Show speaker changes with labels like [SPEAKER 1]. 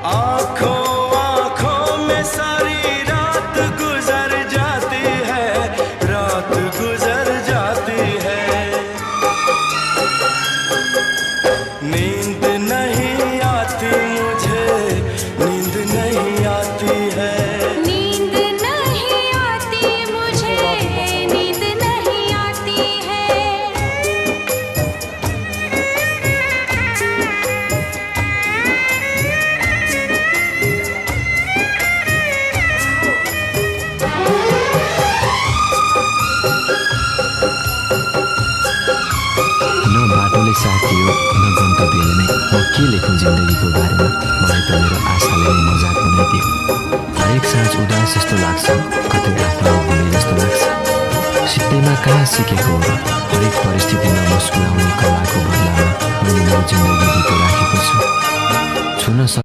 [SPEAKER 1] आँखों आँखों में सारी रात गुजर जाती है, रात गुजर जाती है। नींद नहीं आती मुझे, नींद नहीं आती है।
[SPEAKER 2] नींद नहीं आती मुझे, नींद नहीं आती है।
[SPEAKER 3] न बाटोले साथ दियो न गन्तव्यले नै म के लेखुँ जिन्दगीको बारेमा। मलाई त मेरो आशाले नै मजाक बनाइदियो। हरेक साँझ उदास जस्तो लाग्छ, कतै आफूलाई भुले जस्तो लाग्छ। सित्तैमा कहाँ सिकेको हो र हरेक परिस्थितिमा मुस्कुराउने कलाको बदलामा मैले मेरो जिन्दगी दिएको राखेको छु। छुन